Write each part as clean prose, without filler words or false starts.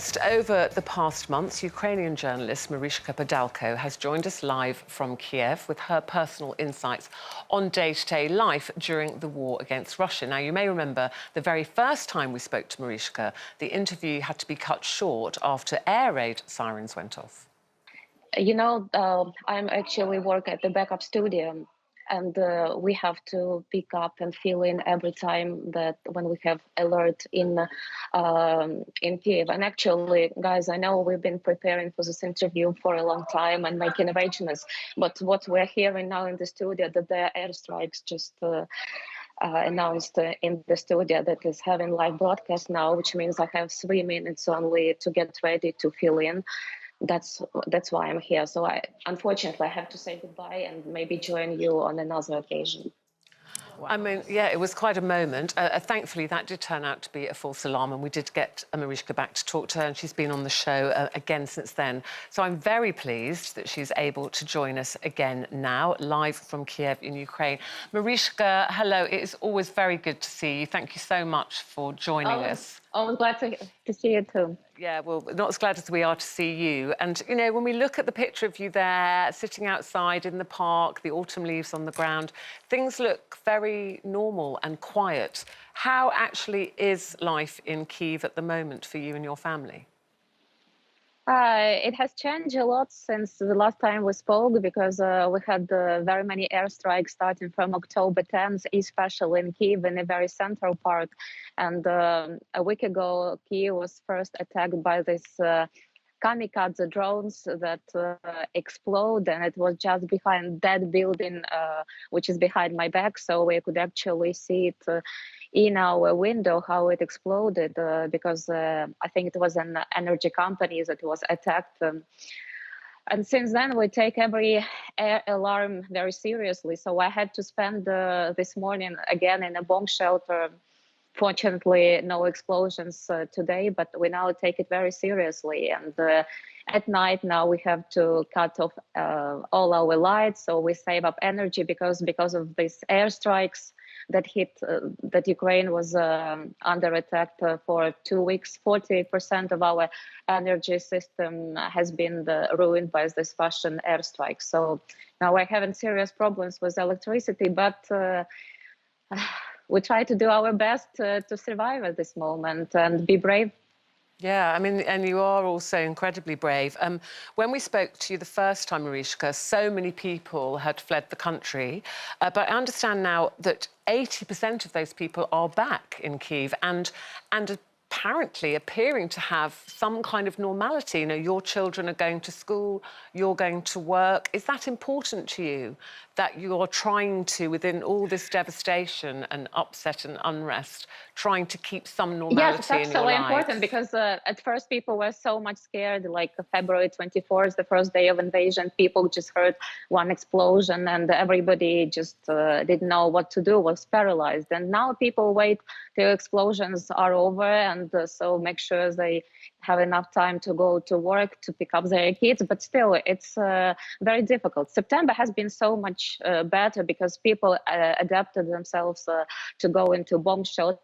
Just over the past months, Ukrainian journalist Marichka Padalko has joined us live from Kiev with her personal insights on day-to-day life during the war against Russia. Now, you may remember the very first time we spoke to Marichka, the interview had to be cut short after air raid sirens went off. I'm actually work at the backup studio, and we have to pick up and fill in every time that when we have alert in Kiev. And actually, guys, I know we've been preparing for this interview for a long time and making arrangements, but what we're hearing now in the studio, that the airstrikes just announced in the studio that is having live broadcast now, which means I have 3 minutes only to get ready to fill in. That's why I'm here. So unfortunately, I have to say goodbye and maybe join you on another occasion. Wow. I mean, yeah, it was quite a moment. Thankfully, that did turn out to be a false alarm, and we did get Marichka back to talk to her, and she's been on the show again since then. So I'm very pleased that she's able to join us again now, live from Kiev in Ukraine. Marichka, hello. It is always very good to see you. Thank you so much for joining us. Oh, I'm glad to see you too. Yeah, well, not as glad as we are to see you. And, you know, when we look at the picture of you there, sitting outside in the park, the autumn leaves on the ground, things look very normal and quiet. How actually is life in Kyiv at the moment for you and your family? It has changed a lot since the last time we spoke, because we had very many airstrikes starting from October 10th, especially in Kyiv, in a very central part. And a week ago, Kyiv was first attacked by this kamikaze drones that explode, and it was just behind that building, which is behind my back, so we could actually see it in our window how it exploded, because I think it was an energy company that was attacked. And since then, we take every air alarm very seriously. So I had to spend this morning again in a bomb shelter. Fortunately, no explosions today, but we now take it very seriously. And at night now we have to cut off all our lights, so we save up energy, because of these airstrikes that hit, that Ukraine was under attack for 2 weeks. 40% of our energy system has been ruined by this Russian airstrike. So now we're having serious problems with electricity, but we try to do our best to survive at this moment and be brave. Yeah, I mean, and you are also incredibly brave. When we spoke to you the first time, Marichka, so many people had fled the country, but I understand now that 80% of those people are back in Kyiv and apparently appearing to have some kind of normality. You know, your children are going to school, you're going to work. Is that important to you, that you're trying to, within all this devastation and upset and unrest, trying to keep some normality in your lives? Yes, it's absolutely important, because at first people were so much scared, like February 24th, the first day of invasion, people just heard one explosion and everybody just didn't know what to do, was paralyzed. And now people wait till explosions are over, and so make sure they have enough time to go to work, to pick up their kids. But still, it's very difficult. September has been so much better, because people adapted themselves to go into bomb shelter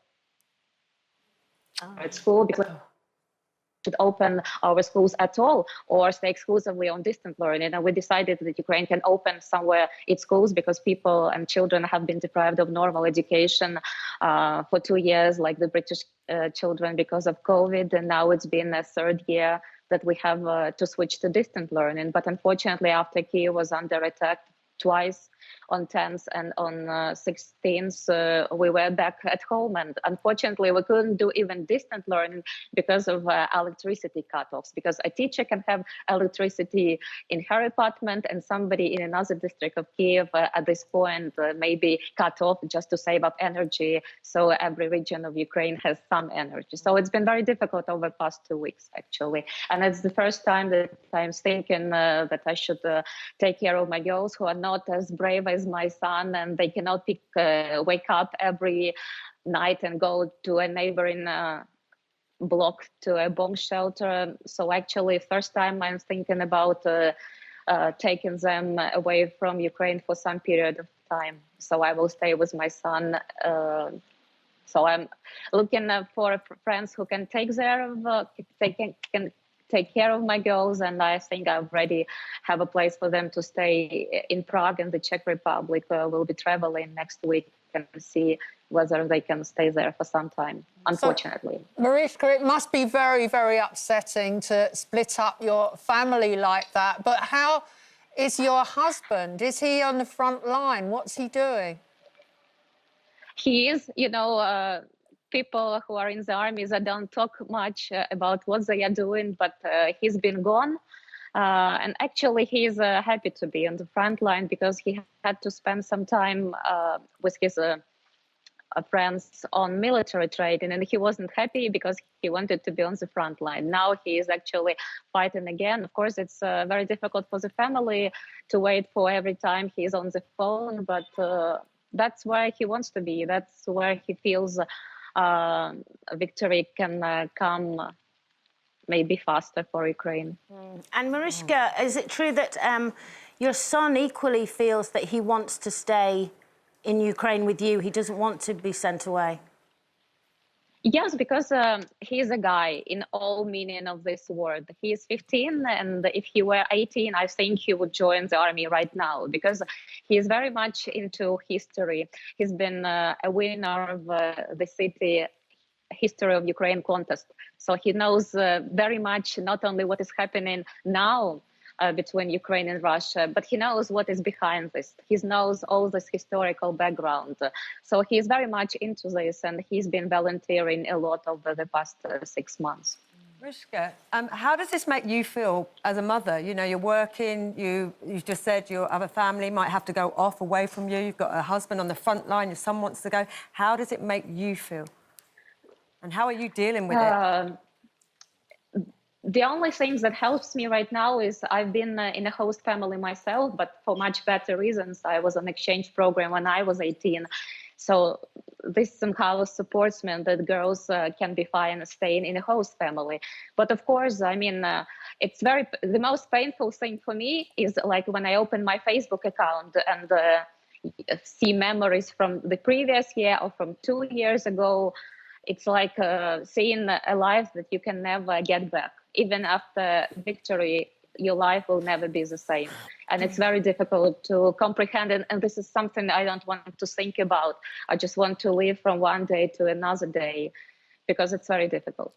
at school, because we should open our schools at all or stay exclusively on distant learning. And we decided that Ukraine can open somewhere its schools, because people and children have been deprived of normal education for 2 years, like the British children, because of COVID. And now it's been a 3rd year that we have to switch to distant learning. But unfortunately, after Kyiv was under attack twice, on 10th and on 16th, we were back at home. And unfortunately, we couldn't do even distant learning because of electricity cutoffs, because a teacher can have electricity in her apartment and somebody in another district of Kiev at this point may be cut off just to save up energy. So every region of Ukraine has some energy. So it's been very difficult over the past 2 weeks, actually. And it's the first time that I'm thinking that I should take care of my girls, who are not as brave as my son, and they cannot wake up every night and go to a neighboring block to a bomb shelter. So actually, first time I'm thinking about taking them away from Ukraine for some period of time. So I will stay with my son So I'm looking for friends who can take care of, can take care of my girls, and I think I already have a place for them to stay in Prague and the Czech Republic. We'll be traveling next week and see whether they can stay there for some time, unfortunately. So, Marichka, it must be very, very upsetting to split up your family like that. But how is your husband? Is he on the front line? What's he doing? He is, people who are in the army, they don't talk much about what they are doing, but he's been gone. And actually, he's happy to be on the front line because he had to spend some time with his friends on military training, and he wasn't happy because he wanted to be on the front line. Now he is actually fighting again. Of course, it's very difficult for the family to wait for every time he's on the phone, but that's where he wants to be. That's where he feels victory can come maybe faster for Ukraine. And Marichka, is it true that your son equally feels that he wants to stay in Ukraine with you? He doesn't want to be sent away? Yes, because he's a guy in all meaning of this word. He is 15, and if he were 18, I think he would join the army right now because he is very much into history. He's been a winner of the city history of Ukraine contest. So he knows very much not only what is happening now between Ukraine and Russia, but he knows what is behind this. He knows all this historical background. So he's very much into this, and he's been volunteering a lot over the past 6 months. Marichka, how does this make you feel as a mother? You know, you're working, you just said your other family might have to go off away from you. You've got a husband on the front line, your son wants to go. How does it make you feel? And how are you dealing with it? The only thing that helps me right now is I've been in a host family myself, but for much better reasons. I was on exchange program when I was 18. So this somehow supports me that girls can be fine staying in a host family. But of course, I mean, it's the most painful thing for me is like when I open my Facebook account and see memories from the previous year or from 2 years ago. It's like seeing a life that you can never get back. Even after victory, your life will never be the same. And it's very difficult to comprehend. And this is something I don't want to think about. I just want to live from one day to another day because it's very difficult.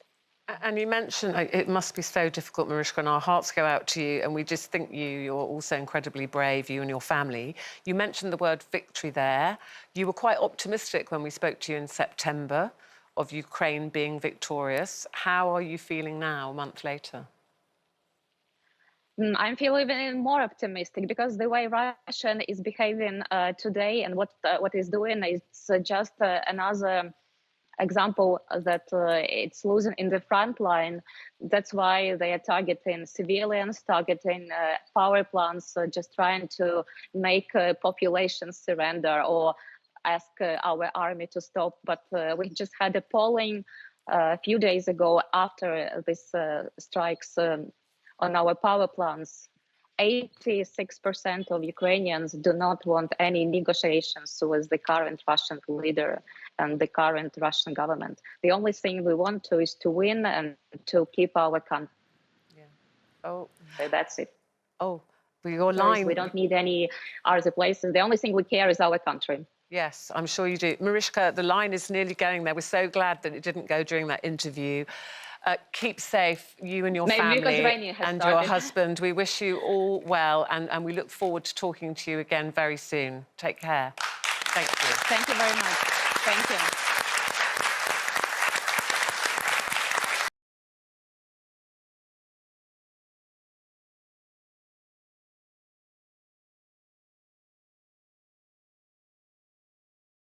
And you mentioned it must be so difficult, Marichka, and our hearts go out to you. And we just think you're also incredibly brave, you and your family. You mentioned the word victory there. You were quite optimistic when we spoke to you in September of Ukraine being victorious. How are you feeling now, a month later? I'm feeling even more optimistic because the way Russia is behaving today and what it's doing is just another example that it's losing in the front line. That's why they are targeting civilians, targeting power plants, just trying to make populations surrender or ask our army to stop. But we just had a polling a few days ago after this strikes on our power plants. 86% of Ukrainians do not want any negotiations with the current Russian leader and the current Russian government. The only thing we want is to win and to keep our country. Yeah. Oh. So that's it. Oh, well, your line... We don't need any other places. The only thing we care is our country. Yes, I'm sure you do. Marichka, the line is nearly going there. We're so glad that it didn't go during that interview. Keep safe, you and your family and your husband. We wish you all well, and we look forward to talking to you again very soon. Take care. Thank you. Thank you very much. Thank you.